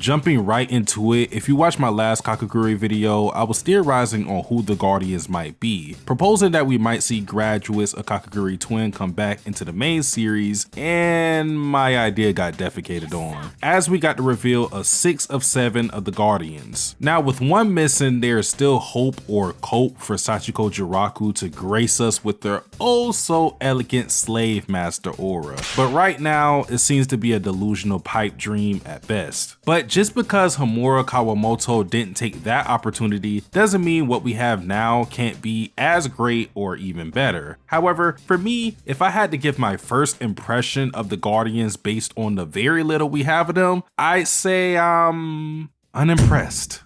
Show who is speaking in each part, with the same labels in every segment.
Speaker 1: Jumping right into it, if you watched my last Kakegurui video, I was theorizing on who the Guardians might be, proposing that we might see graduates of Kakegurui twin come back into the main series, and my idea got defecated on, as we got to reveal a 6 of 7 of the Guardians. Now with one missing, there is still hope or cope for Sachiko Jiraku to grace us with their oh so elegant slave master aura, but right now it seems to be a delusional pipe dream at best. But just because Homura Kawamoto didn't take that opportunity doesn't mean what we have now can't be as great or even better. However, for me, if I had to give my first impression of the Guardians based on the very little we have of them, I'd say I'm unimpressed.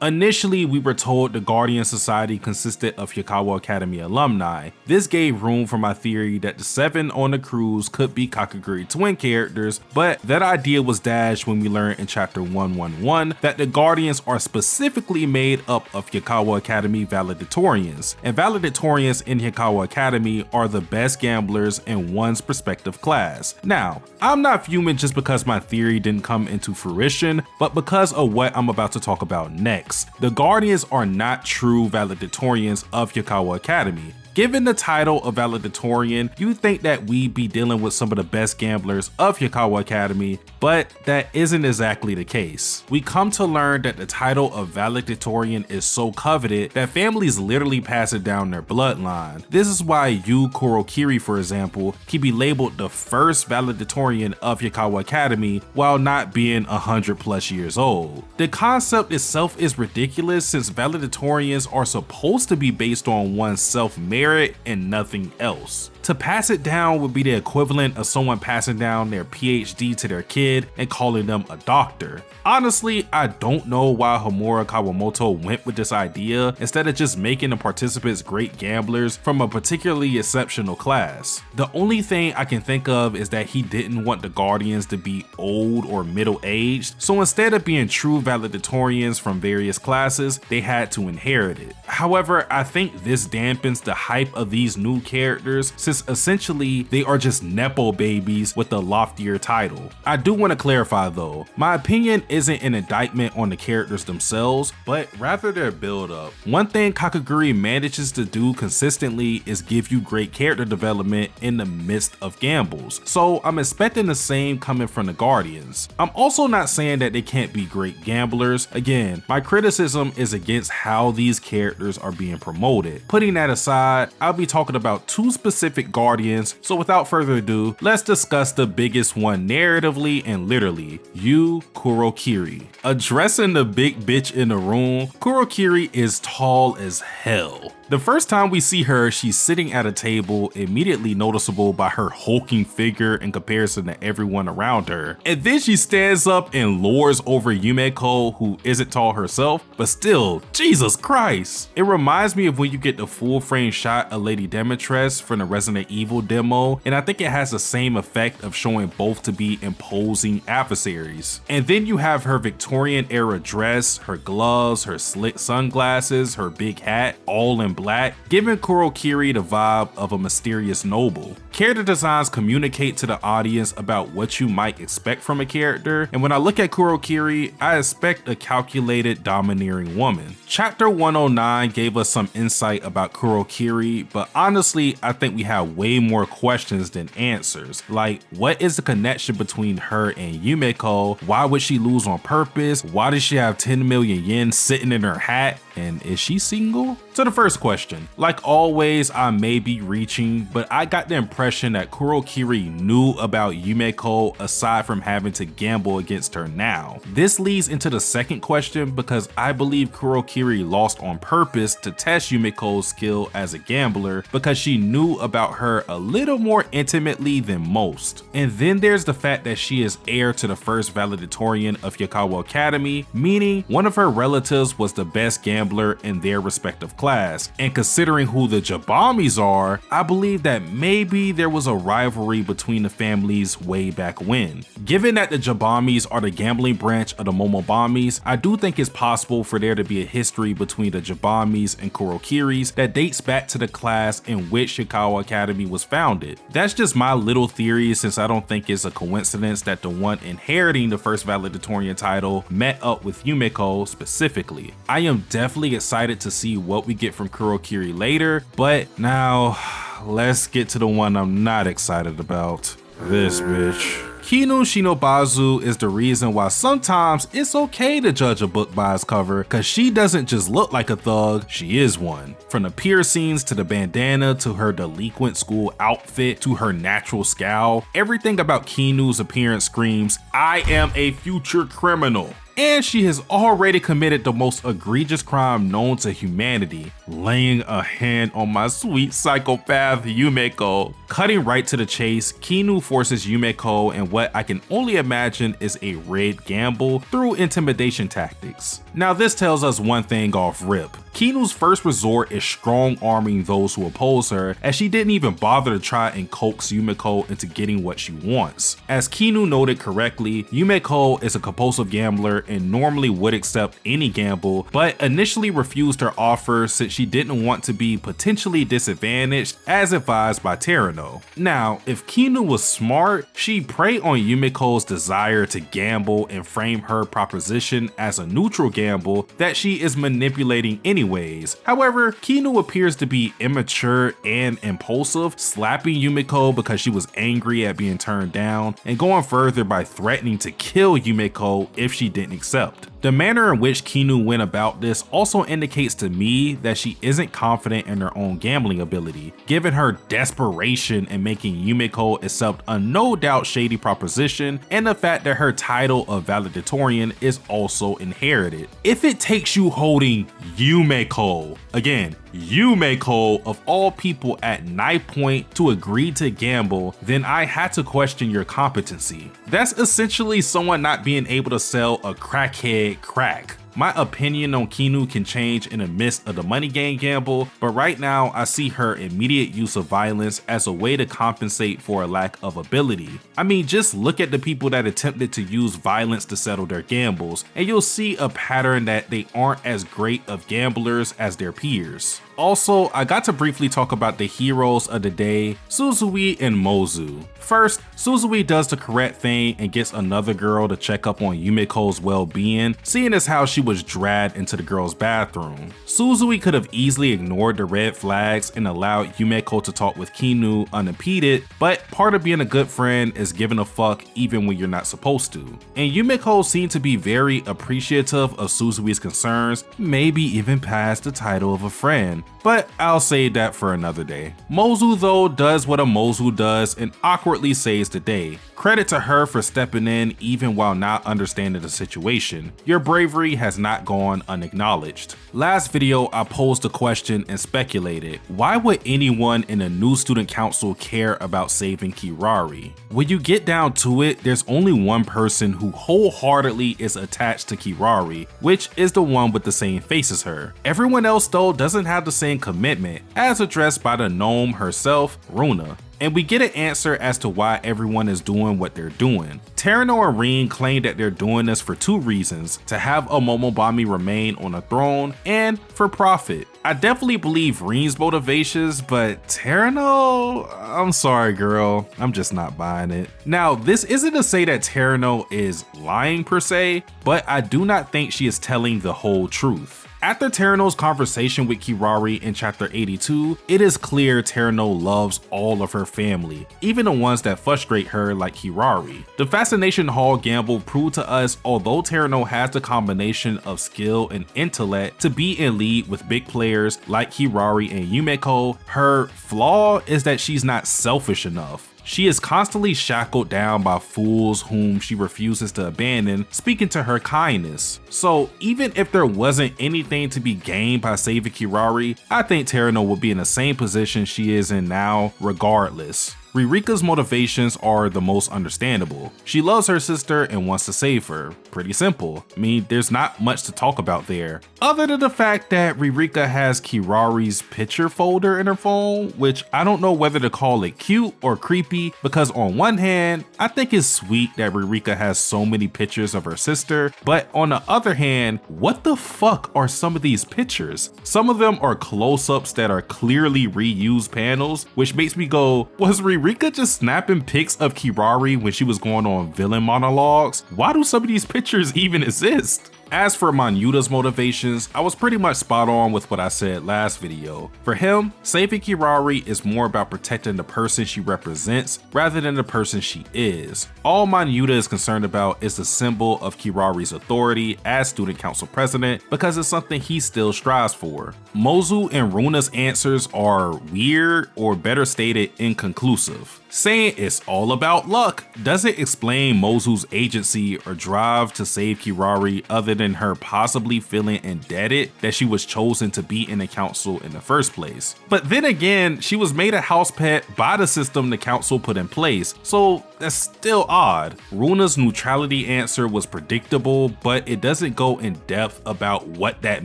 Speaker 1: Initially, we were told the Guardian Society consisted of Hyakawa Academy alumni. This gave room for my theory that the 7 on the cruise could be Kakegurui twin characters, but that idea was dashed when we learned in chapter 111 that the Guardians are specifically made up of Hyakawa Academy valedictorians, and valedictorians in Hyakawa Academy are the best gamblers in one's respective class. Now, I'm not fuming just because my theory didn't come into fruition, but because of what I'm about to talk about next. The Guardians are not true valedictorians of Hyakawa Academy. Given the title of valedictorian, you'd think that we'd be dealing with some of the best gamblers of Hyakawa Academy, but that isn't exactly the case. We come to learn that the title of valedictorian is so coveted that families literally pass it down their bloodline. This is why Yu Kurokiri, for example, can be labeled the first valedictorian of Hyakawa Academy while not being 100+ years old. The concept itself is ridiculous since valedictorians are supposed to be based on one's self-merit and nothing else. To pass it down would be the equivalent of someone passing down their PhD to their kid and calling them a doctor. Honestly, I don't know why Homura Kawamoto went with this idea instead of just making the participants great gamblers from a particularly exceptional class. The only thing I can think of is that he didn't want the Guardians to be old or middle-aged, so instead of being true valedictorians from various classes, they had to inherit it. However, I think this dampens the hype of these new characters since essentially they are just nepo babies with a loftier title. I do want to clarify though, my opinion isn't an indictment on the characters themselves, but rather their build up. One thing Kakegurui manages to do consistently is give you great character development in the midst of gambles, so I'm expecting the same coming from the Guardians. I'm also not saying that they can't be great gamblers. Again, my criticism is against how these characters are being promoted. Putting that aside, I'll be talking about 2 specific Guardians, so without further ado, let's discuss the biggest one narratively and literally, Yu Kurokiri. Addressing the big bitch in the room, Kurokiri is tall as hell. The first time we see her, she's sitting at a table, immediately noticeable by her hulking figure in comparison to everyone around her. And then she stands up and lords over Yumeko, who isn't tall herself, but still, Jesus Christ. It reminds me of when you get the full frame shot of Lady Demetress from the Resident Evil demo, and I think it has the same effect of showing both to be imposing adversaries. And then you have her Victorian era dress, her gloves, her slick sunglasses, her big hat, all in black, giving Kurokiri the vibe of a mysterious noble. Character designs communicate to the audience about what you might expect from a character, and when I look at Kurokiri, I expect a calculated, domineering woman. Chapter 109 gave us some insight about Kurokiri, but honestly, I think we have way more questions than answers. Like, what is the connection between her and Yumeko? Why would she lose on purpose? Why does she have 10 million yen sitting in her hat? And is she single? So the first question, like always, I may be reaching, but I got the impression that Kurokiri knew about Yumeko aside from having to gamble against her now. This leads into the second question because I believe Kurokiri lost on purpose to test Yumeko's skill as a gambler because she knew about her a little more intimately than most. And then there's the fact that she is heir to the first valedictorian of Hyakawa Academy, meaning one of her relatives was the best gambler in their respective class. And considering who the Jabamis are, I believe that maybe maybe there was a rivalry between the families way back when. Given that the Jabamis are the gambling branch of the Momobamis, I do think it's possible for there to be a history between the Jabamis and Kurokiris that dates back to the class in which Hikawa Academy was founded. That's just my little theory, since I don't think it's a coincidence that the one inheriting the first valedictorian title met up with Yumeko specifically. I am definitely excited to see what we get from Kurokiri later, but now let's get to the one I'm not excited about. This bitch. Kinu Shinobazu is the reason why sometimes it's okay to judge a book by its cover, cause she doesn't just look like a thug, she is one. From the piercings to the bandana to her delinquent school outfit to her natural scowl, everything about Kinu's appearance screams, I am a future criminal. And she has already committed the most egregious crime known to humanity, laying a hand on my sweet psychopath Yumeko. Cutting right to the chase, Kinu forces Yumeko in what I can only imagine is a red gamble through intimidation tactics. Now this tells us one thing off rip. Kinu's first resort is strong-arming those who oppose her, as she didn't even bother to try and coax Yumeko into getting what she wants. As Kinu noted correctly, Yumeko is a compulsive gambler and normally would accept any gamble, but initially refused her offer since she didn't want to be potentially disadvantaged as advised by Terano. Now, if Kinu was smart, she'd prey on Yumeko's desire to gamble and frame her proposition as a neutral gamble that she is manipulating anyways. However, Kinu appears to be immature and impulsive, slapping Yumeko because she was angry at being turned down, and going further by threatening to kill Yumeko if she didn't accept. The manner in which Kinu went about this also indicates to me that she isn't confident in her own gambling ability, given her desperation in making Yumeko accept a no doubt shady proposition and the fact that her title of valedictorian is also inherited. If it takes you holding Yumeko, again, Yumeko of all people at knife point to agree to gamble, then I had to question your competency. That's essentially someone not being able to sell a crackhead crack. My opinion on Kinu can change in the midst of the money game gamble, but right now I see her immediate use of violence as a way to compensate for a lack of ability. I mean, just look at the people that attempted to use violence to settle their gambles, and you'll see a pattern that they aren't as great of gamblers as their peers. Also, I got to briefly talk about the heroes of the day, Suzui and Mozu. First, Suzui does the correct thing and gets another girl to check up on Yumeko's well-being, seeing as how she was dragged into the girl's bathroom. Suzui could have easily ignored the red flags and allowed Yumeko to talk with Kinu unimpeded, but part of being a good friend is giving a fuck even when you're not supposed to. And Yumeko seemed to be very appreciative of Suzui's concerns, maybe even past the title of a friend. But I'll save that for another day. Mozu though does what a Mozu does and awkwardly saves the day. Credit to her for stepping in even while not understanding the situation. Your bravery has not gone unacknowledged. Last video I posed a question and speculated, why would anyone in a new student council care about saving Kirari? When you get down to it, there's only one person who wholeheartedly is attached to Kirari, which is the one with the same face as her. Everyone else though doesn't have the same commitment, as addressed by the gnome herself, Runa. And we get an answer as to why everyone is doing what they're doing. Terano and Rin claim that they're doing this for two reasons: to have a Momobami remain on the throne and for profit. I definitely believe Rin's motivations, but Terano, I'm sorry girl, I'm just not buying it. Now, this isn't to say that Terano is lying per se, but I do not think she is telling the whole truth. After Terano's conversation with Kirari in chapter 82, it is clear Terano loves all of her family, even the ones that frustrate her like Kirari. The Fascination Hall gamble proved to us although Terano has the combination of skill and intellect to be in lead with big players like Kirari and Yumeko, her flaw is that she's not selfish enough. She is constantly shackled down by fools whom she refuses to abandon, speaking to her kindness. So even if there wasn't anything to be gained by saving Kirari, I think Terano would be in the same position she is in now regardless. Ririka's motivations are the most understandable. She loves her sister and wants to save her. Pretty simple. I mean, there's not much to talk about there, other than the fact that Ririka has Kirari's picture folder in her phone, which I don't know whether to call it cute or creepy, because on one hand, I think it's sweet that Ririka has so many pictures of her sister, but on the other hand, what the fuck are some of these pictures? Some of them are close-ups that are clearly reused panels, which makes me go, was Ririka just snapping pics of Kirari when she was going on villain monologues? Why do some of these pictures even exist? As for Manyuta's motivations, I was pretty much spot on with what I said last video. For him, saving Kirari is more about protecting the person she represents rather than the person she is. All Manyuta is concerned about is the symbol of Kirari's authority as student council president because it's something he still strives for. Mozu and Runa's answers are weird, or better stated, inconclusive. Saying it's all about luck doesn't explain Mozu's agency or drive to save Kirari other than her possibly feeling indebted that she was chosen to be in the council in the first place. But then again, she was made a house pet by the system the council put in place, so that's still odd. Runa's neutrality answer was predictable, but it doesn't go in depth about what that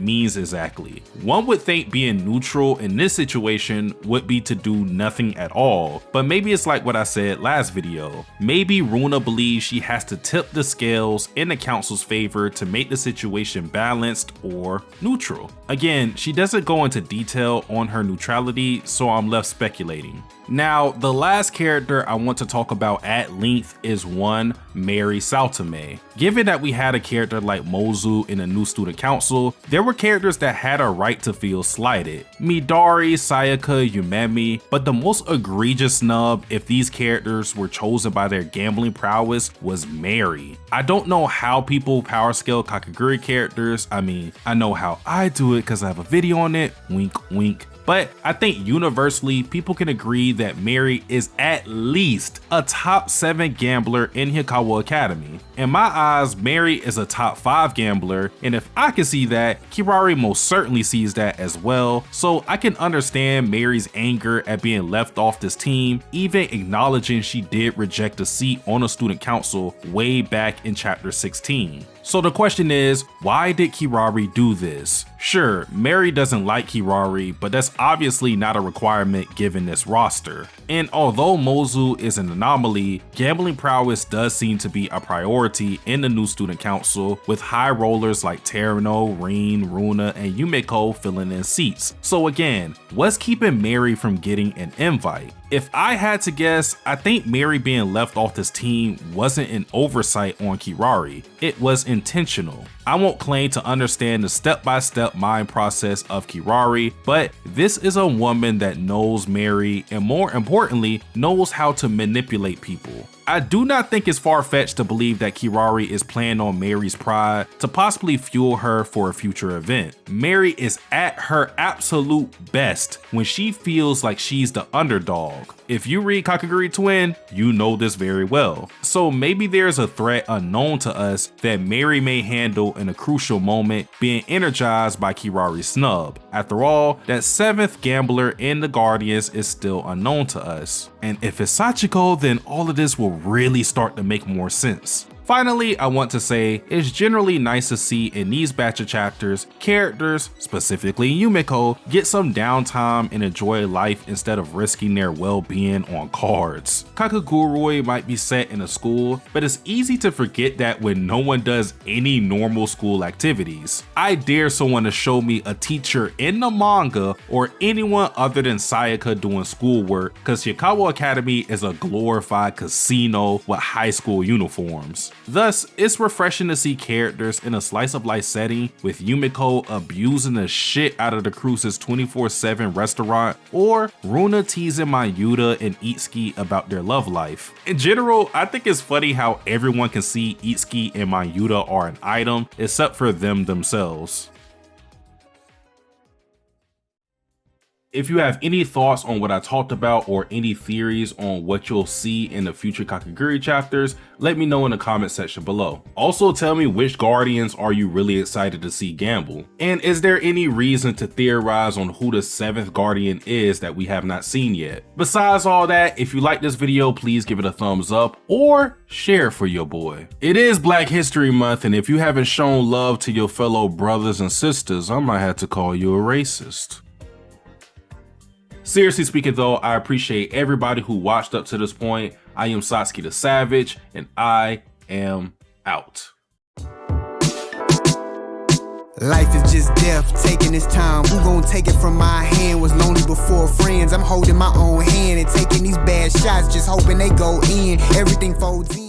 Speaker 1: means exactly. One would think being neutral in this situation would be to do nothing at all, but maybe it's like what I said last video. Maybe Runa believes she has to tip the scales in the council's favor to make the situation balanced or neutral. Again, she doesn't go into detail on her neutrality, so I'm left speculating. Now, the last character I want to talk about at length is one Mary Saltame. Given that we had a character like Mozu in the new student council, there were characters that had a right to feel slighted. Midori, Sayaka, Yumemi, but the most egregious snub if these characters were chosen by their gambling prowess was Mary. I don't know how people power scale Kakegurui characters. I mean, I know how I do it because I have a video on it, wink wink. But I think universally, people can agree that Mary is at least a top 7 gambler in Hikawa Academy. In my eyes, Mary is a top 5 gambler, and if I can see that, Kirari most certainly sees that as well, so I can understand Mary's anger at being left off this team, even acknowledging she did reject a seat on a student council way back in chapter 16. So the question is, why did Kirari do this? Sure, Mary doesn't like Kirari, but that's obviously not a requirement given this roster. And although Mozu is an anomaly, gambling prowess does seem to be a priority in the new student council, with high rollers like Terano, Rin, Runa, and Yumeko filling in seats. So again, what's keeping Mary from getting an invite? If I had to guess, I think Mary being left off this team wasn't an oversight on Kirari. It was intentional. I won't claim to understand the step-by-step mind process of Kirari, but this is a woman that knows Mary and, more importantly, knows how to manipulate people. I do not think it's far-fetched to believe that Kirari is playing on Mary's pride to possibly fuel her for a future event. Mary is at her absolute best when she feels like she's the underdog. If you read Kakegurui Twin, you know this very well. So maybe there's a threat unknown to us that Mary may handle in a crucial moment, being energized by Kirari's snub. After all, that 7th gambler in the Guardians is still unknown to us. And if it's Sachiko, then all of this will really start to make more sense. Finally, I want to say it's generally nice to see in these batch of chapters, characters, specifically Yumeko, get some downtime and enjoy life instead of risking their well-being on cards. Kakegurui might be set in a school, but it's easy to forget that when no one does any normal school activities. I dare someone to show me a teacher in the manga or anyone other than Sayaka doing schoolwork, because Hikawa Academy is a glorified casino with high school uniforms. Thus, it's refreshing to see characters in a slice of life setting, with Yumeko abusing the shit out of the cruise's 24/7 restaurant, or Runa teasing Manyuta and Itsuki about their love life. In general, I think it's funny how everyone can see Itsuki and Manyuta are an item except for them themselves. If you have any thoughts on what I talked about or any theories on what you'll see in the future Kakegurui chapters, let me know in the comment section below. Also tell me which Guardians are you really excited to see gamble, and is there any reason to theorize on who the 7th Guardian is that we have not seen yet? Besides all that, if you like this video, please give it a thumbs up or share for your boy. It is Black History Month, and if you haven't shown love to your fellow brothers and sisters, I might have to call you a racist. Seriously speaking though, I appreciate everybody who watched up to this point. I am Satsuki the Savage, and I am out.
Speaker 2: Life is just death, taking its time. Who gon' take it from my hand? Was lonely before friends. I'm holding my own hand and taking these bad shots, just hoping they go in. Everything folds in.